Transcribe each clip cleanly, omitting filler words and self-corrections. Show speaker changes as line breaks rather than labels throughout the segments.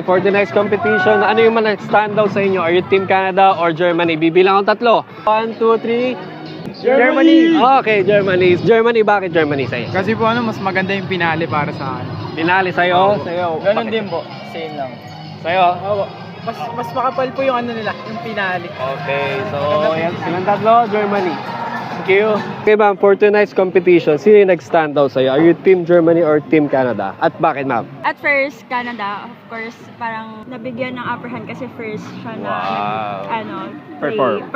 For the next competition, ano yung mga stand out sa inyo? Are you Team Canada or Germany? Bibilang akong tatlo. 1, 2, 3. Germany! Okay, Germany. Germany, bakit Germany sa'yo?
Kasi po mas maganda yung pinali para sa akin.
Pinali sa'yo? Sa'yo.
Ganun din po. Same lang.
Sa'yo?
Mas makapal po yung yung pinali.
Okay, so yan. Silang tatlo, Germany. Thank you. Okay, ma'am, for tonight's competition, sino yung nag-stand out sa'yo? Are you Team Germany or Team Canada? At bakit, ma'am?
At first, Canada, of course, parang nabigyan ng upper hand kasi first siya na perform.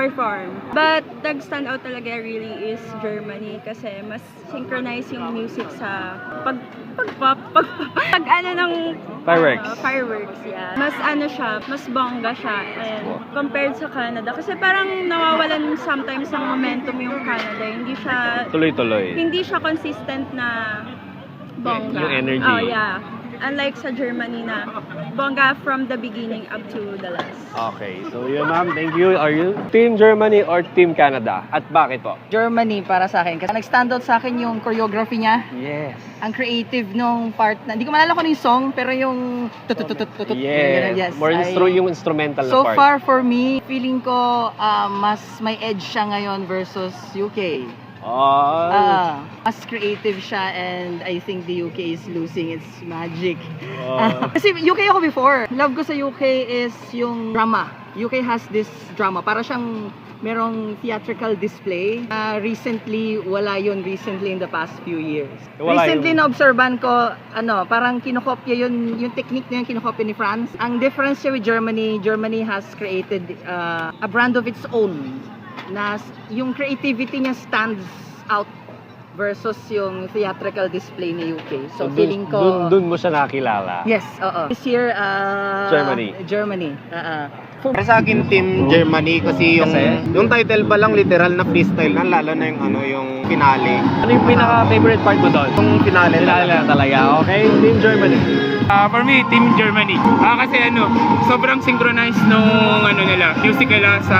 But nag-stand out talaga really is Germany kasi mas synchronize yung music sa pag fireworks, yeah. Mas siya, mas bongga siya and compared sa Canada kasi parang nawawalan sometimes ng momentum yung Canada, hindi siya
Tuloy-tuloy.
hindi siya consistent na bongga.
Yung energy.
Oh, yeah. Unlike sa Germany na bongga from the beginning up to the last.
Okay, so yun, ma'am. Thank you. Are you Team Germany or Team Canada? At bakit po?
Germany para sa akin. Kasi nag-stand out sa akin yung choreography niya.
Yes.
Ang creative nung part na, hindi ko maalala kung ano yung song, pero yung tutututututut.
Yes. More yung instrumental na
So
part.
far for me, feeling ko mas may edge siya ngayon versus UK. Mas creative siya and I think the UK is losing its magic. Kasi UK ako before. Love ko sa UK is yung drama. UK has this drama. Para siyang merong theatrical display. Recently in the past few years. Recently na-obserban ko, parang kinokopya yung technique na yung kinokopya ni France. Ang difference siya with Germany has created a brand of its own. Na yung creativity niya stands out versus yung theatrical display ni UK. So feeling ko
dun mo siya nakilala.
Yes, oo. This year Germany.
Para sa akin, Team Germany kasi yung title pa lang literal na freestyle na, lalo na yung finale.
Ano yung pinaka-favorite part mo doon?
Yung finale
na talaga. Okay, Team Germany.
For me, Team Germany. Kasi sobrang synchronized nung music nila sa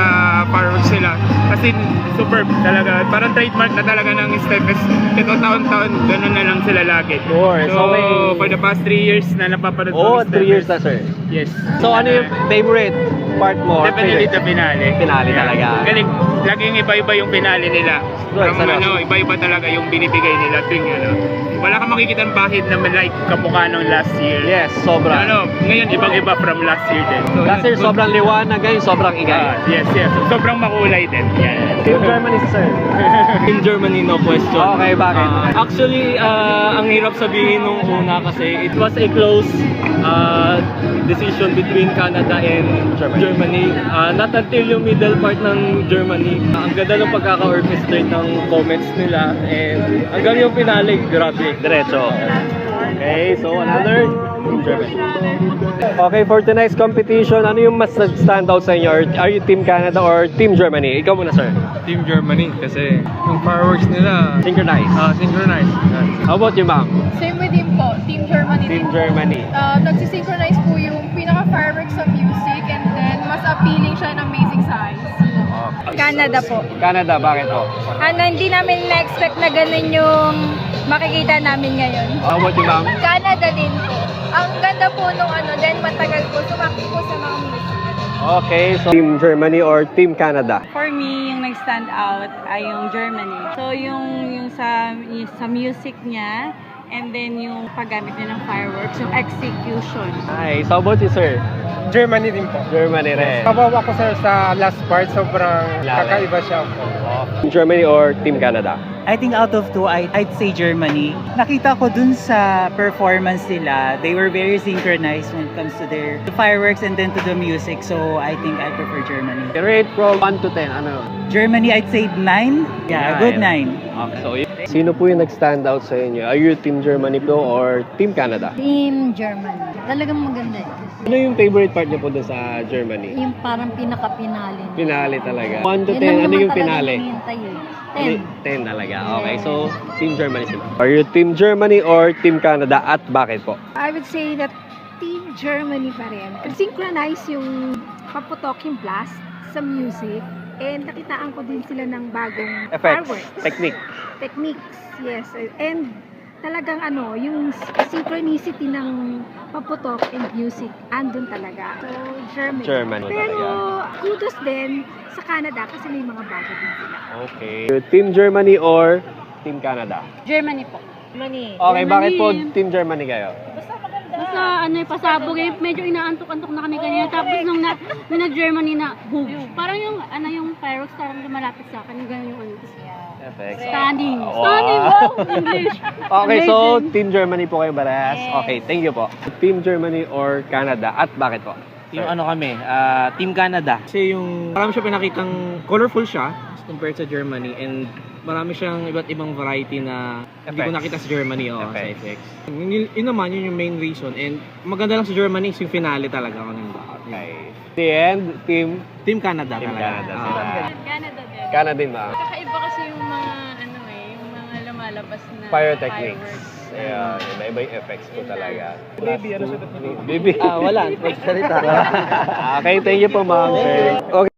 fireworks nila. Kasi superb talaga. Parang trademark na talaga ng Stepes. Ito taon-taon, ganun na lang sila lagi.
Sure.
So, for the past 3 years na napapanood ko
3 years na, sir.
Yes.
So, ano yung favorite part mo?
Definitely the finale.
Finale talaga.
Galing. Laging iba-iba yung finale nila. Iba-iba talaga yung binibigay nila tuwing wala kang makikita ng bahid na like kamukha nung last year.
Yes, sobra.
Ngayon ibang-iba from last year din. So,
last year sobrang liwanag, ngayon sobrang ingay.
Yes. Sobrang makulay din. Yan.
Team Germany, sir.
Team Germany, no question.
Okay, bakit?
Actually, ang hirap sabihin nung una kasi it was a close decision between Canada and Germany. Not until yung middle part ng Germany. Ang ganda ng pagkaka-orchestrate ng comments nila and hanggang yung finale, grabe.
Diretso. Okay, so another Team Germany. Okay, for tonight's competition, ano yung mas nag-stand out sa inyo? Are you Team Canada or Team Germany? Ikaw muna, sir.
Team Germany kasi yung fireworks nila
Synchronize.
synchronized.
How about you, ma'am?
Same with him po, Team Germany.
Team Germany.
Nagsisynchronize po yung pinaka-fireworks sa music and then mas appealing siya and amazing sa eyes.
Canada po.
Canada, bakit po?
Hindi namin na-expect na ganun yung makikita namin ngayon.
How about you, ma'am?
Canada din po. Ang ganda po nung then matagal po, sumakti po sa mga music.
Okay, so Team Germany or Team Canada?
For me, yung nag-stand out ay yung Germany. So yung sa music niya and then yung paggamit niya ng fireworks, yung execution.
Nice. How about you, sir?
Germany din po.
Germany rin.
Kabawa ko sa last part, sobrang kakaiba siya po.
Team Germany or Team Canada?
I think out of two, I'd say Germany. Nakita ko dun sa performance nila, they were very synchronized when it comes to their fireworks and then to the music. So I think I prefer Germany.
Rate from 1 to 10, ano?
Germany, I'd say 9. Yeah, a good 9.
Okay, so sino po yung nag-stand out sa inyo? Are you Team Germany po or Team Canada?
Team Germany. Talagang maganda eh.
Ano yung favorite part niyo po doon sa Germany?
Yung parang pinaka-pinali.
Finale talaga. 1 to 10, ano yung finale?
10.
10 talaga. Okay, so Team Germany sila. Are you Team Germany or Team Canada at bakit po?
I would say that Team Germany pa rin. Synchronize yung paputok yung blast sa music and nakitaan ko din sila ng bagong
Effects,
fireworks.
techniques.
Techniques, yes. And talagang yung synchronicity ng paputok and music, andun talaga. So, Germany.
Germany
Pero,
talaga.
kudos din sa Canada kasi may mga bago din sila.
Okay. Team Germany or Team Canada?
Germany po. Germany.
Okay, bakit po Team Germany kayo?
Basta pasabog medyo inaantok-antok na kami kanina. Tapos nung nag-Germany na, boom. Parang yung fireworks parang lumalapit sa akin. Yung gano'n yung
FX.
Standing.
Wow.
Standing, wow! English.
Okay, so
Amazing.
Team Germany po kayo parehas.
Yes.
Okay, thank you po. Team Germany or Canada at bakit po?
Yung Team Canada. Kasi marami siya pinakitang colorful siya as compared sa Germany and marami siyang iba't ibang variety na hindi ko
Effects.
nakita sa Germany sa
Effects.
effects. Yun naman, yun yung main reason and maganda lang sa Germany is yung finale talaga.
Okay. The end,
Team Canada
Team
talaga.
Canada sila.
Canada din.
Canada din ba?
Kakaiba kasi yung mga yung mga lumalabas na
Pyrotechnics.
fireworks.
Ayan, iba-iba yung effects po talaga.
Baby, ano sagot mo?
Baby.
Wala. Pagsalita.
Okay, thank you po, ma'am. Sir. Okay.